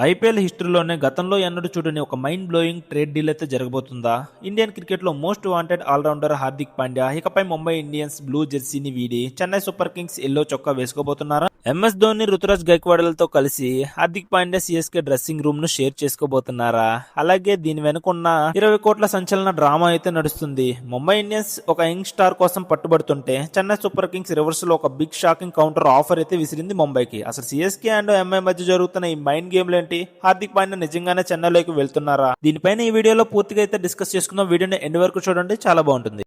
IPL హిస్టరీలోనే గతంలో ఎన్నడూ చూడని ఒక మైండ్ బ్లోయింగ్ ట్రేడ్ డీల్ అయితే జరగబోతుందా? ఇండియన్ క్రికెట్లో most wanted all-rounder Hardik Pandya ఇకపై ముంబై ఇండియన్స్ బ్లూ జెర్సీని వీడి చెన్నై సూపర్ కింగ్స్ ఎల్లో చొక్కా వేసుకోబోతున్నారా? ఎంఎస్ ధోని, రుతురాజ్ గైక్వాడ్లతో కలిసి Hardik Pandya CSK dressing room ను షేర్ చేసుకోబోతున్నారా? అలాగే దీని వెనుకున్న 20 కోట్ల సంచలన డ్రామా అయితే నడుస్తుంది. ముంబై ఇండియన్స్ ఒక యంగ్ స్టార్ కోసం పట్టుబడుతుంటే చెన్నై సూపర్ కింగ్స్ రివర్స్ లో ఒక బిగ్ షాకింగ్ కౌంటర్ ఆఫర్ అయితే విసిరింది ముంబైకి. అసలు సిఎస్కే అండ్ ఎంఐ మధ్య జరుగుతున్న ఈ మైండ్ గేమ్ ఏంటి? హార్దిక్ పాండ్యా నిజంగానే చెన్నైలోకి వెళ్తున్నారా? దీనిపైన ఈ వీడియోలో పూర్తిగా అయితే డిస్కస్ చేసుకుందాం. వీడియోని ఎండ్ వరకు చూడండి, చాలా బాగుంటుంది.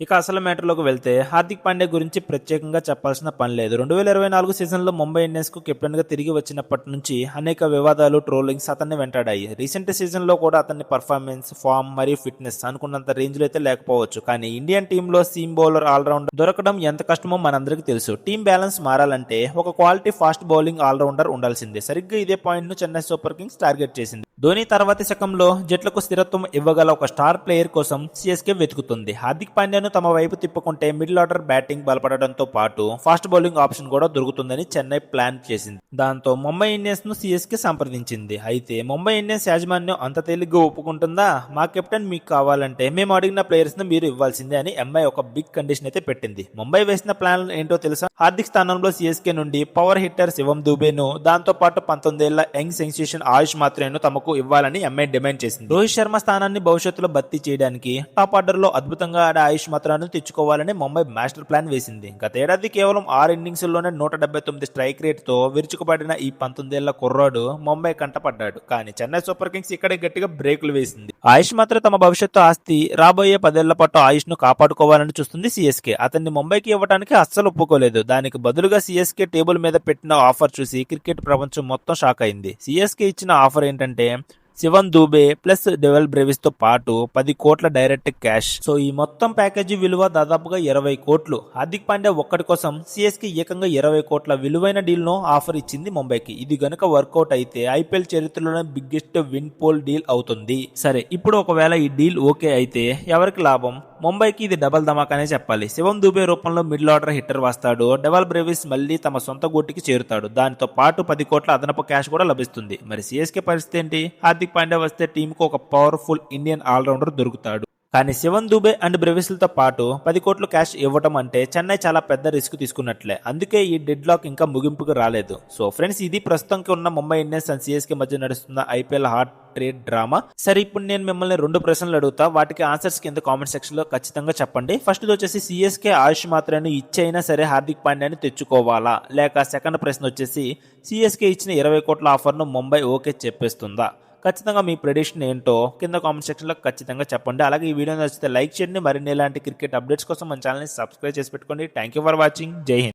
ఇక అసలు మ్యాటర్లోకి వెళ్తే హార్దిక్ పాండ్యా గురించి ప్రత్యేకంగా చెప్పాల్సిన పని లేదు. 2024 సీజన్లో ముంబై ఇండియన్స్ కు కెప్టెన్ గా తిరిగి వచ్చినప్పటి నుంచి అనేక వివాదాలు, ట్రోలింగ్స్ అతన్ని వెంటాడాయి. రీసెంట్ సీజన్ లో కూడా అతని పర్ఫార్మెన్స్, ఫామ్ మరియు ఫిట్నెస్ అనుకున్నంత రేంజ్ లో అయితే లేకపోవచ్చు. కానీ ఇండియన్ టీమ్ లో సీమ్ బౌలర్ ఆల్రౌండర్ దొరకడం ఎంత కష్టమో మనందరికీ తెలుసు. టీమ్ బ్యాలెన్స్ మారాలంటే ఒక క్వాలిటీ ఫాస్ట్ బౌలింగ్ ఆల్రౌండర్ ఉండాల్సిందే. సరిగ్గా ఇదే పాయింట్ ను చెన్నై సూపర్ కింగ్స్ టార్గెట్ చేసింది. ధోని తర్వాతి శకంలో జట్లకు స్థిరత్వం ఇవ్వగల ఒక స్టార్ ప్లేయర్ కోసం సిఎస్కే వెతుకుతుంది. హార్దిక్ పాండ్యాను తమ వైపు తిప్పుకుంటే మిడిల్ ఆర్డర్ బ్యాటింగ్ బలపడడంతో పాటు ఫాస్ట్ బౌలింగ్ ఆప్షన్ కూడా దొరుకుతుందని చెన్నై ప్లాన్ చేసింది. దాంతో ముంబై ఇండియన్స్ ను సిఎస్కే సంప్రదించింది. అయితే ముంబై ఇండియన్స్ యాజమాన్యం అంత తేలిగ్గా ఒప్పుకుంటుందా? మా కెప్టెన్ మీకు కావాలంటే మేము అడిగిన ప్లేయర్స్ ను మీరు ఇవ్వాల్సిందే అని ఎంఐ ఒక బిగ్ కండిషన్ అయితే పెట్టింది. ముంబై వేసిన ప్లాన్ ఏంటో తెలుసా? హార్దిక్ స్థానంలో సిఎస్కే నుండి పవర్ హిట్టర్ శివం దూబేను, దాంతో పాటు 19 ఏళ్ల యంగ్ సెన్సేషన్ ఆయుష్ మాత్రేను తమకు ఇవ్వాలని ఎంఐ డిమాండ్ చేసింది. రోహిత్ శర్మ స్థానాన్ని భవిష్యత్తులో భర్తీ చేయడానికి టాప్ ఆర్డర్ లో అద్భుతంగా ఆడే ఆయుష్ మాత్రాన్ని తెచ్చుకోవాలని ముంబై మాస్టర్ ప్లాన్ వేసింది. గతేడాది కేవలం 6 ఇన్నింగ్స్ లోనే 179 స్ట్రైక్ రేట్ తో విరుచుకుపడిన ఈ 19 ఏళ్ల కుర్రాడు ముంబై కంటపడ్డాడు. కానీ చెన్నై సూపర్ కింగ్స్ ఇక్కడే గట్టిగా బ్రేకులు వేసింది. ఆయుష్ మాత్రం తమ భవిష్యత్తు ఆస్తి. రాబోయే 10 ఏళ్ల పాటు ఆయుష్ ను కాపాడుకోవాలని చూస్తుంది సిఎస్కే. అతన్ని ముంబైకి ఇవ్వడానికి అస్సలు ఒప్పుకోలేదు. దానికి బదులుగా సిఎస్కే టేబుల్ మీద పెట్టిన ఆఫర్ చూసి క్రికెట్ ప్రపంచం మొత్తం షాక్ అయింది. సిఎస్కే ఇచ్చిన ఆఫర్ ఏంటంటే Shivam Dube plus Dewald Brevis తో పాటు 10 కోట్ల డైరెక్ట్ క్యాష్. సో ఈ మొత్తం ప్యాకేజీ విలువ దాదాపుగా 20 కోట్లు. హార్దిక్ పాండ్యా ఒక్కడి కోసం సిఎస్కే ఏకంగా 20 కోట్ల విలువైన డీల్ ను ఆఫర్ ఇచ్చింది ముంబైకి. ఇది గనుక వర్కౌట్ అయితే ఐపీఎల్ చరిత్రలోనే బిగ్గెస్ట్ విన్ పోల్ డీల్ అవుతుంది. సరే, ఇప్పుడు ఒకవేళ ఈ డీల్ ఓకే అయితే ఎవరికి లాభం? ముంబైకి ఇది డబల్ ధమాకానే చెప్పాలి. శివం దూబే రూపంలో మిడిల్ ఆర్డర్ హిట్టర్ వస్తాడు. డెవల్ బ్రేవిస్ మళ్ళీ తమ సొంత గూటికి చేరుతాడు. దానితో పాటు 10 కోట్ల అదనపు క్యాష్ కూడా లభిస్తుంది. మరి సిఎస్కే పరిస్థితి ఏంటి? హార్దిక్ పాండ్యా వస్తే టీంకు ఒక పవర్ఫుల్ ఇండియన్ ఆల్రౌండర్ దొరుకుతాడు. కానీ శివన్ దూబే అండ్ బ్రెవిస్లతో పాటు 10 కోట్లు క్యాష్ ఇవ్వటం అంటే చెన్నై చాలా పెద్ద రిస్క్ తీసుకున్నట్లే. అందుకే ఈ డెడ్ లాక్ ఇంకా ముగింపుకు రాలేదు. సో ఫ్రెండ్స్, ఇది ప్రస్తుతంకి ఉన్న ముంబై ఇండియన్స్ అండ్ సిఎస్కే మధ్య నడుస్తున్న ఐపీఎల్ హాట్ ట్రేడ్ డ్రామా. సరే, ఇప్పుడు నేను మిమ్మల్ని 2 ప్రశ్నలు అడుగుతా. వాటికి ఆన్సర్స్ కింద కామెంట్ సెక్షన్ లో ఖచ్చితంగా చెప్పండి. ఫస్ట్ వచ్చేసి సిఎస్కే ఆయుష్ మాత్రాన్ని ఇచ్చైనా సరే హార్దిక్ పాండ్యాని తెచ్చుకోవాలా? లేక సెకండ్ ప్రశ్న వచ్చేసి సిఎస్కే ఇచ్చిన 20 కోట్ల ఆఫర్ ను ముంబై ఓకే చెప్పేస్తుందా? ఖచ్చితంగా మీ ప్రెడిక్షన్ ఏంటో కింద కామెంట్ సెక్షన్ లో ఖచ్చితంగా చెప్పండి. అలాగే ఈ వీడియో నచ్చితే లైక్ చేయండి. మరిన్ని ఇలాంటి క్రికెట్ అప్డేట్స్ కోసం మన ఛానల్ ని సబ్స్క్రైబ్ చేసి పెట్టుకోండి. Thank you for watching. జై హింద్.